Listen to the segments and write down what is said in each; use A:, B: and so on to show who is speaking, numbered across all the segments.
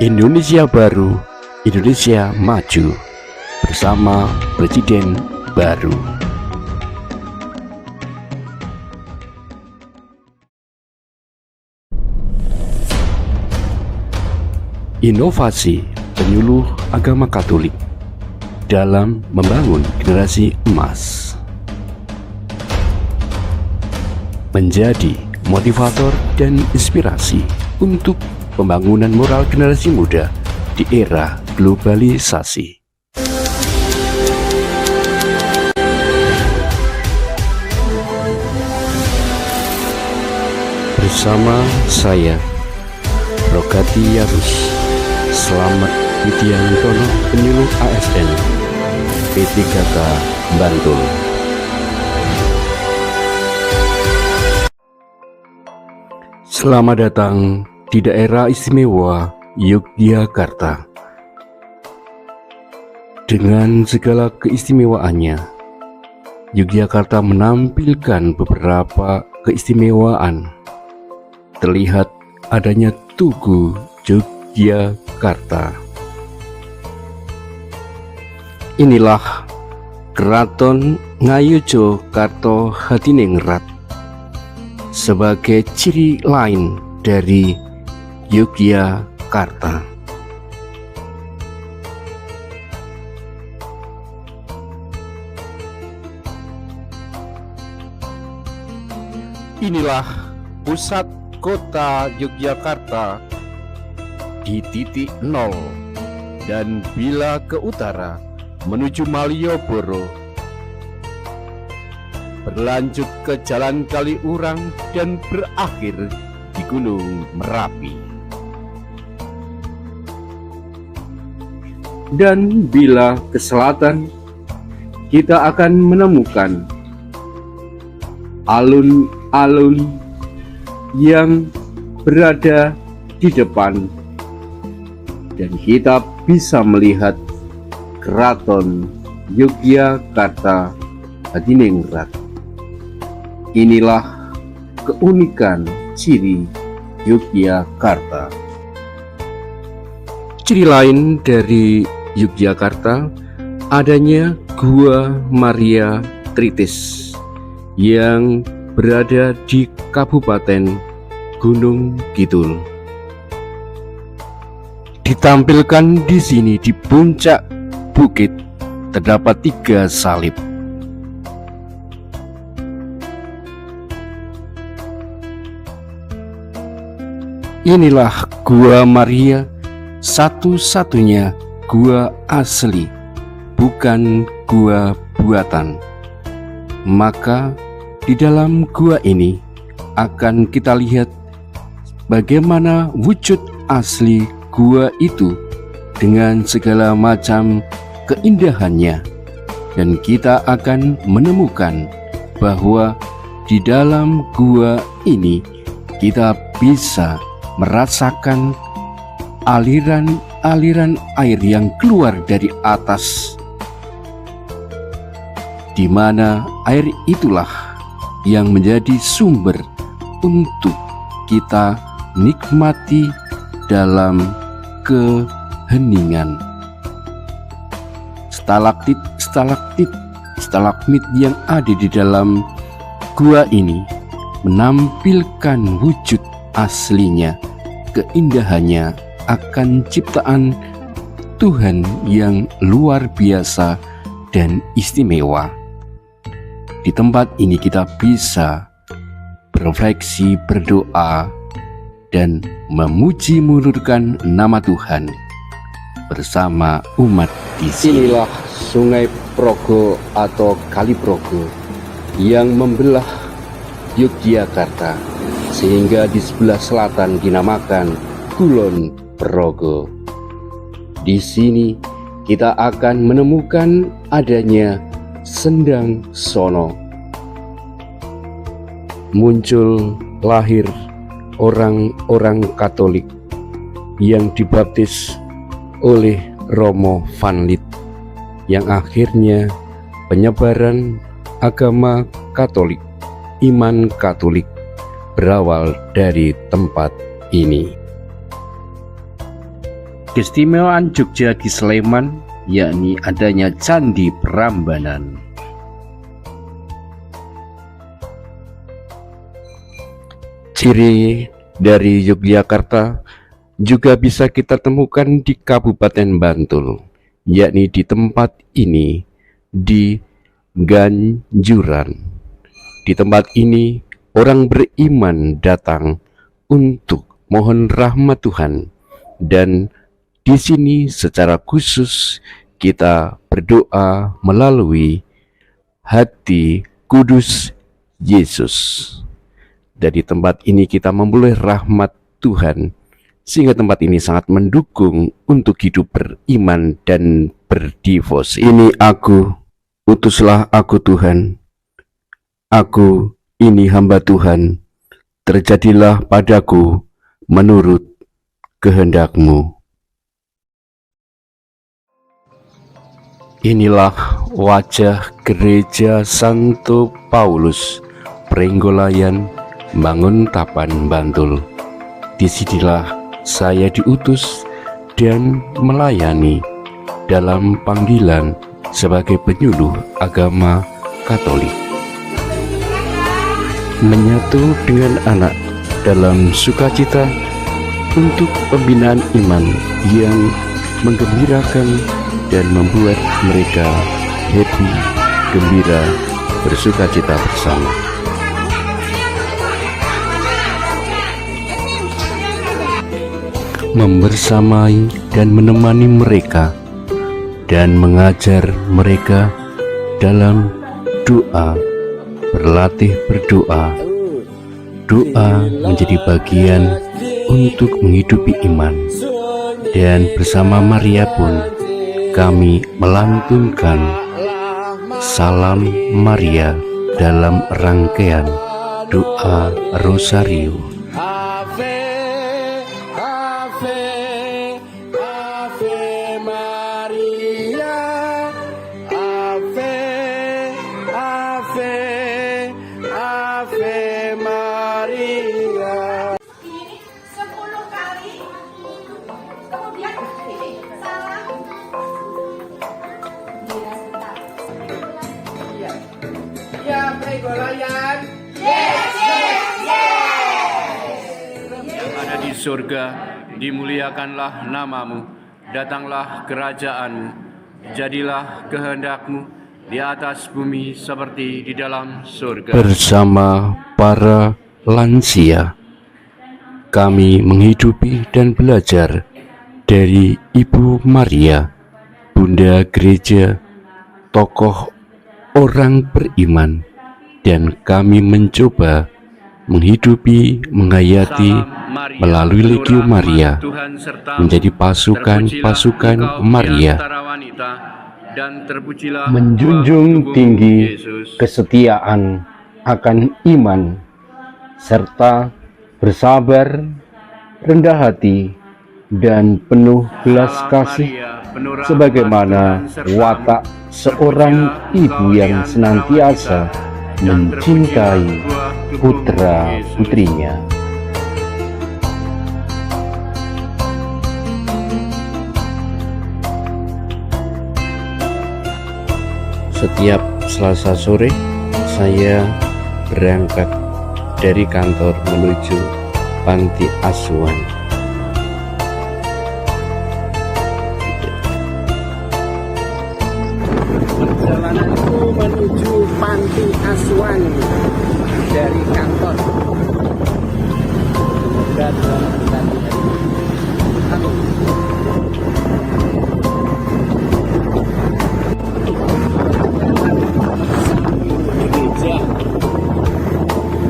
A: Indonesia baru, Indonesia maju bersama Presiden baru. Inovasi penyuluh agama Katolik dalam membangun generasi emas menjadi motivator dan inspirasi untuk pembangunan moral generasi muda di era globalisasi. Bersama saya, Rogati Yarus, Selamat Widiantono, penyuluh ASN, P3K Bantul. Selamat datang di daerah istimewa Yogyakarta. Dengan segala keistimewaannya, Yogyakarta menampilkan beberapa keistimewaan. Terlihat adanya Tugu Yogyakarta. Inilah Keraton Ngayogyakarta Hadiningrat sebagai ciri lain dari Yogyakarta. Inilah pusat kota Yogyakarta di titik nol, dan bila ke utara menuju Malioboro, berlanjut ke Jalan Kaliurang dan berakhir di Gunung Merapi. Dan bila ke selatan, kita akan menemukan alun-alun yang berada di depan, dan kita bisa melihat Keraton Yogyakarta Hadiningrat. Inilah keunikan ciri Yogyakarta. Ciri lain dari Yogyakarta adanya Gua Maria Tritis yang berada di Kabupaten Gunung Kidul. Ditampilkan di sini di puncak bukit terdapat 3 salib. Inilah Gua Maria, satu-satunya gua asli, bukan gua buatan. Maka di dalam gua ini akan kita lihat bagaimana wujud asli gua itu dengan segala macam keindahannya, dan kita akan menemukan bahwa di dalam gua ini kita bisa merasakan aliran-aliran air yang keluar dari atas, di mana air itulah yang menjadi sumber untuk kita nikmati dalam keheningan. Stalaktit, stalaktit, stalagmit yang ada di dalam gua ini menampilkan wujud aslinya, keindahannya akan ciptaan Tuhan yang luar biasa dan istimewa. Di tempat ini kita bisa berefleksi, berdoa, dan memuji mulurkan nama Tuhan bersama umat di sini. Inilah Sungai Progo atau Kali Progo yang membelah Yogyakarta, sehingga di sebelah selatan dinamakan Kulon Progo. Di sini kita akan menemukan adanya Sendang Sono. Muncul lahir orang-orang Katolik yang dibaptis oleh Romo Van Lith, yang akhirnya penyebaran agama Katolik, iman Katolik berawal dari tempat ini. Keistimewaan Jogja di Sleman yakni adanya Candi Prambanan. Ciri dari Yogyakarta juga bisa kita temukan di Kabupaten Bantul, yakni di tempat ini, di Ganjuran. Di tempat ini orang beriman datang untuk mohon rahmat Tuhan, dan di sini secara khusus kita berdoa melalui hati kudus Yesus. Dari tempat ini kita memperoleh rahmat Tuhan, sehingga tempat ini sangat mendukung untuk hidup beriman dan berdevosi. Ini aku, utuslah aku Tuhan. Aku ini hamba Tuhan, terjadilah padaku menurut kehendak-Mu. Inilah wajah gereja Santo Paulus, Prenggolayan, Manguntapan, Bantul. Disinilah saya diutus dan melayani dalam panggilan sebagai penyuluh agama Katolik. Menyatu dengan anak dalam sukacita untuk pembinaan iman yang menggembirakan dan membuat mereka happy, gembira, bersukacita bersama. Membersamai dan menemani mereka dan mengajar mereka dalam doa, berlatih berdoa. Doa menjadi bagian untuk menghidupi iman, dan bersama Maria pun kami melantunkan Salam Maria dalam rangkaian doa Rosario.
B: Ave, Ave, Ave Maria, Ave, Ave, Ave Maria.
C: Ini 10 kali, kemudian ini salam.
B: Ya, Prenggolayan.
D: Yang ada di surga, dimuliakanlah namamu, datanglah kerajaanmu, jadilah kehendak-Mu di atas bumi seperti di dalam surga.
A: Bersama para lansia, kami menghidupi dan belajar dari Ibu Maria, Bunda Gereja, tokoh orang beriman, dan kami mencoba menghidupi, menghayati melalui Legio Maria, menjadi pasukan-pasukan Maria, menjunjung tinggi kesetiaan akan iman, serta bersabar, rendah hati, dan penuh belas kasih, sebagaimana watak seorang ibu yang senantiasa mencintai putra-putrinya. Setiap Selasa sore saya berangkat dari kantor menuju panti asuhan.
B: Perjalananku menuju panti asuhan dari kantor. Dan gereja,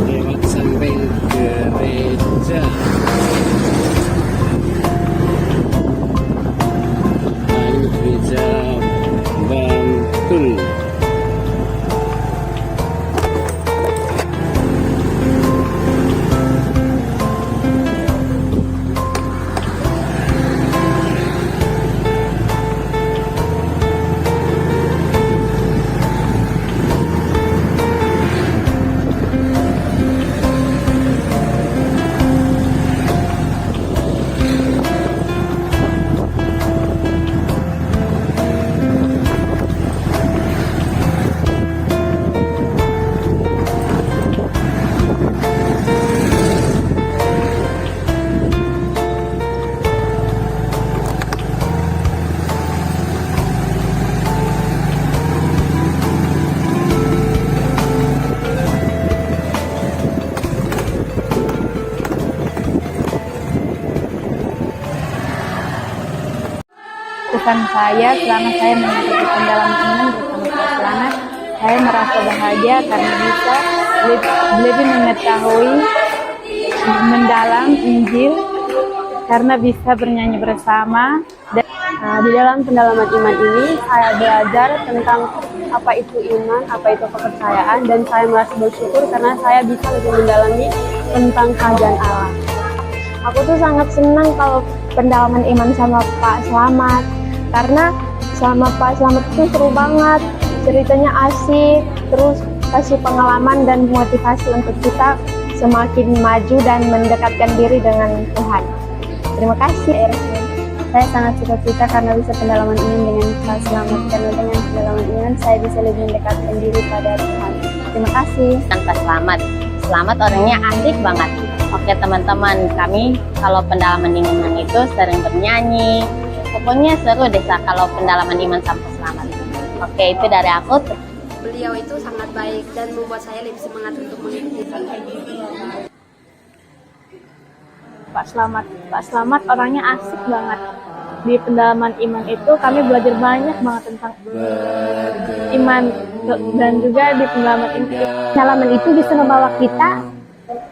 B: lewat samping gereja.
E: kehidupan saya selama saya mengikuti pendalaman iman bersama Pak Slamet. Saya merasa bahagia karena bisa lebih mengetahui mendalam Injil, karena bisa bernyanyi bersama.
F: Di dalam pendalaman iman ini, saya belajar tentang apa itu iman, apa itu kepercayaan, dan saya merasa bersyukur karena saya bisa lebih mendalami tentang kerajaan Allah. Aku tuh sangat senang kalau pendalaman iman sama Pak Slamet, karena sama Pak Slamet itu seru banget, ceritanya asik, terus kasih pengalaman dan motivasi untuk kita semakin maju dan mendekatkan diri dengan Tuhan. Terima kasih. Saya sangat suka karena bisa pendalaman iman dengan Pak Slamet, karena dengan pendalaman iman saya bisa lebih mendekatkan diri pada Tuhan. Terima kasih.
G: Pak Slamet. Slamet orangnya asik banget. Oke teman-teman, kami kalau pendalaman iman itu sering bernyanyi. Pokoknya seru deh kalau pendalaman iman sama Slamet. Oke, itu dari aku.
F: Beliau itu sangat baik dan membuat saya lebih semangat untuk mengikuti.
E: Pak Slamet orangnya asik banget. Di pendalaman iman itu kami belajar banyak banget tentang iman, dan juga di pendalaman itu bisa membawa kita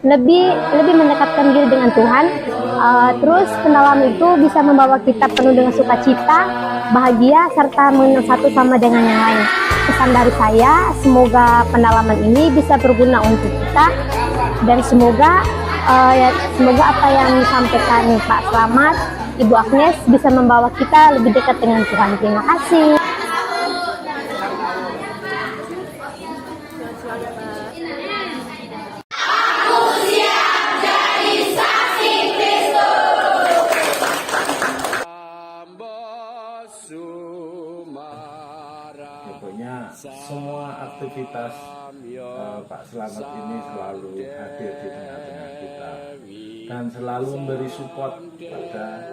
E: lebih mendekatkan diri dengan Tuhan. Terus pendalaman itu bisa membawa kita penuh dengan sukacita, bahagia, serta satu sama dengan yang lain. Pesan dari saya, semoga pendalaman ini bisa berguna untuk kita, dan semoga apa yang disampaikan Pak Slamet, Ibu Agnes bisa membawa kita lebih dekat dengan Tuhan. Terima kasih.
H: Pokoknya semua aktivitas Pak Slamet ini selalu hadir di tengah-tengah kita dan selalu memberi support pada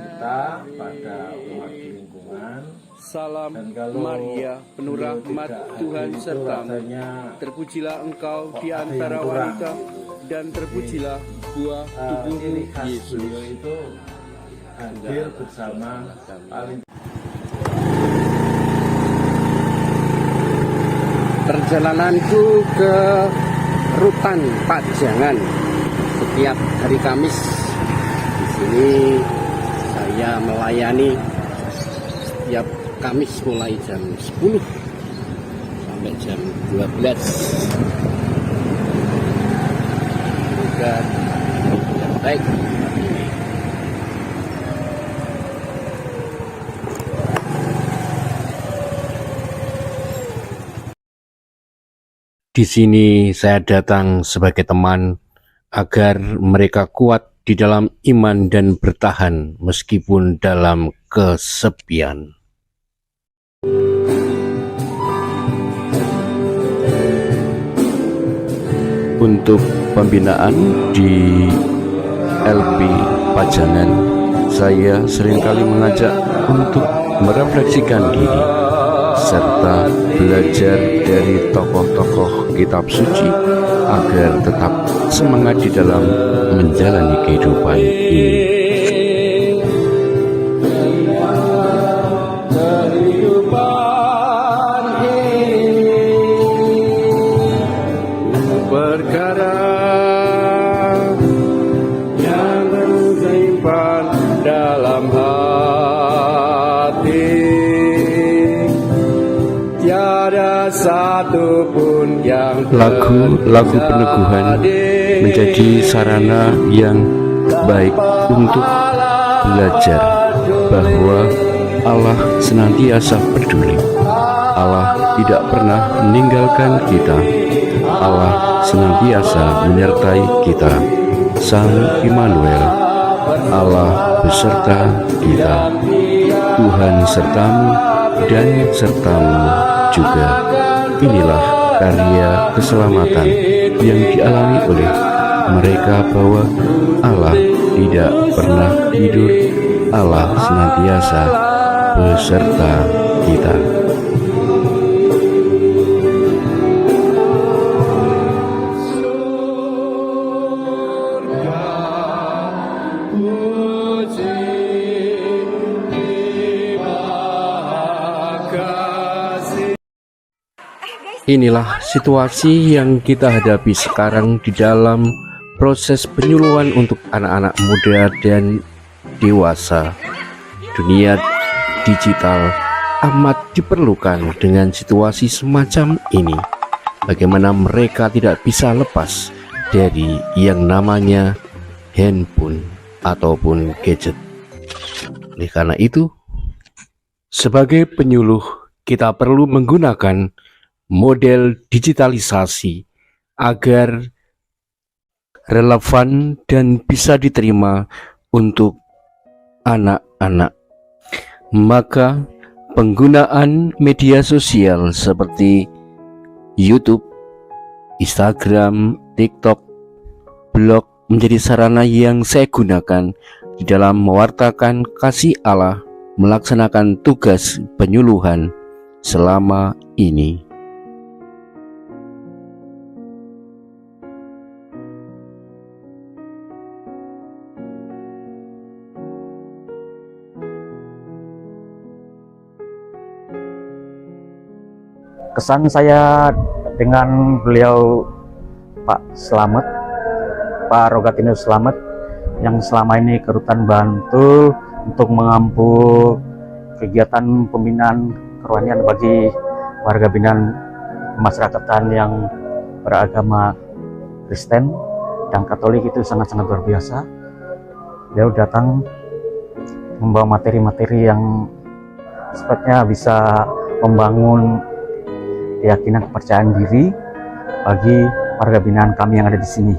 H: kita, pada umat di lingkungan.
D: Salam
H: Dan kalau
D: Maria, penuh rahmat Tuhan sertamu. Terpujilah engkau di antara wanita, dan terpujilah buah tubuhmu
H: ciri khas
D: Yesus.
H: beliau itu hadir bersama paling.
B: Perjalananku ke Rutan Pajangan setiap hari Kamis. Di sini saya melayani setiap Kamis mulai jam 10 sampai jam 12. Semoga yang baik.
A: Di sini saya datang sebagai teman agar mereka kuat di dalam iman dan bertahan meskipun dalam kesepian. Untuk pembinaan di LP Pajangan, saya seringkali mengajak untuk merefleksikan diri serta belajar dari tokoh-tokoh kitab suci agar tetap semangat di dalam menjalani kehidupan ini.
D: Perkara yang tersimpan dalam hati, tiada satu pun yang
A: Lagu-lagu peneguhan menjadi sarana yang baik untuk belajar bahwa Allah senantiasa peduli. Allah tidak pernah meninggalkan kita. Allah senantiasa menyertai kita. Sang Immanuel, Allah beserta kita. Tuhan sertamu dan sertamu juga. Inilah karya keselamatan yang dialami oleh mereka, bahwa Allah tidak pernah tidur. Allah senantiasa beserta kita.
D: puji di
A: Inilah situasi yang kita hadapi sekarang di dalam proses penyuluhan untuk anak-anak muda dan dewasa. Dunia digital amat diperlukan dengan situasi semacam ini. Bagaimana mereka tidak bisa lepas dari yang namanya handphone ataupun gadget. Oleh karena itu, sebagai penyuluh kita perlu menggunakan model digitalisasi agar relevan dan bisa diterima untuk anak-anak. Maka penggunaan media sosial seperti YouTube, Instagram, TikTok, blog menjadi sarana yang saya gunakan di dalam mewartakan kasih Allah, melaksanakan tugas penyuluhan selama ini.
I: Kesan saya dengan beliau Pak Slamet, Pak Rogatinus Slamet, yang selama ini ke Rutan Bantul untuk mengampu kegiatan pembinaan kerohanian bagi warga binaan kemasyarakatan yang beragama Kristen dan Katolik, itu sangat-sangat luar biasa. Beliau datang membawa materi-materi yang sepertinya bisa membangun keyakinan, kepercayaan diri bagi warga binaan kami yang ada di sini.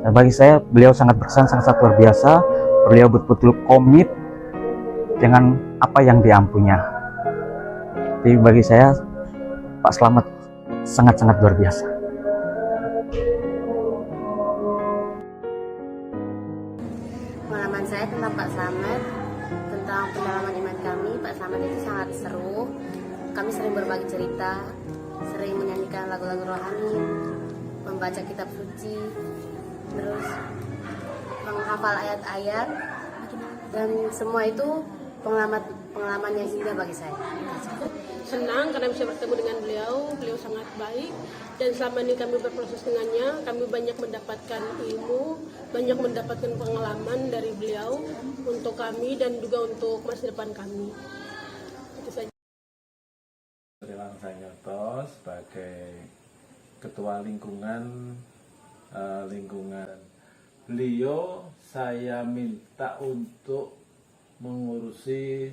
I: Dan bagi saya, beliau sangat berkesan, sangat luar biasa. Beliau betul-betul komit dengan apa yang diampunya. Jadi bagi saya, Pak Slamet sangat-sangat luar biasa.
J: Pengalaman saya tentang Pak Slamet, tentang pendalaman iman kami, Pak Slamet itu sangat seru. Kami sering berbagi cerita, sering menyanyikan lagu-lagu rohani, membaca kitab suci, terus menghafal ayat-ayat, dan semua itu pengalaman yang indah bagi saya.
K: Senang karena bisa bertemu dengan beliau sangat baik, dan selama ini kami berproses dengannya, kami banyak mendapatkan ilmu, banyak mendapatkan pengalaman dari beliau untuk kami dan juga untuk masa depan kami. Itu saja.
H: Rilang Sanyoto sebagai ketua lingkungan beliau saya minta untuk mengurusi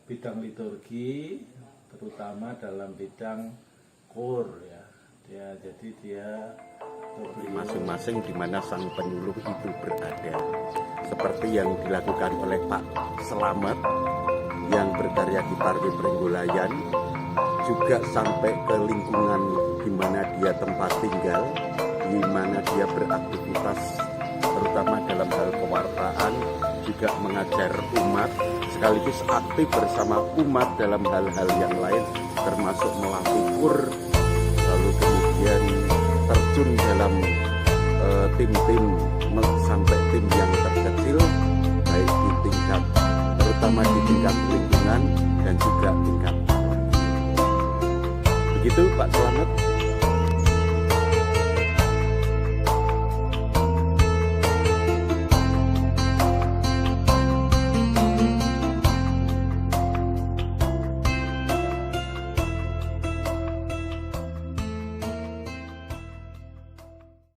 H: bidang liturgi, terutama dalam bidang KUR ya. Jadi dia
A: Masing-masing di mana sang penyuluh itu berada, seperti yang dilakukan oleh Pak Slamet yang berkarya di Parwi Pringgulayan, juga sampai ke lingkungan di mana dia tempat tinggal, di mana dia beraktivitas, terutama dalam hal pewartaan, juga mengajar umat, sekaligus aktif bersama umat dalam hal-hal yang lain, termasuk melatih KUR, lalu kemudian terjun dalam tim-tim sampai tim yang terkecil, baik di tingkat, terutama di tingkat lingkungan dan juga tingkat. Begitu Pak Slamet.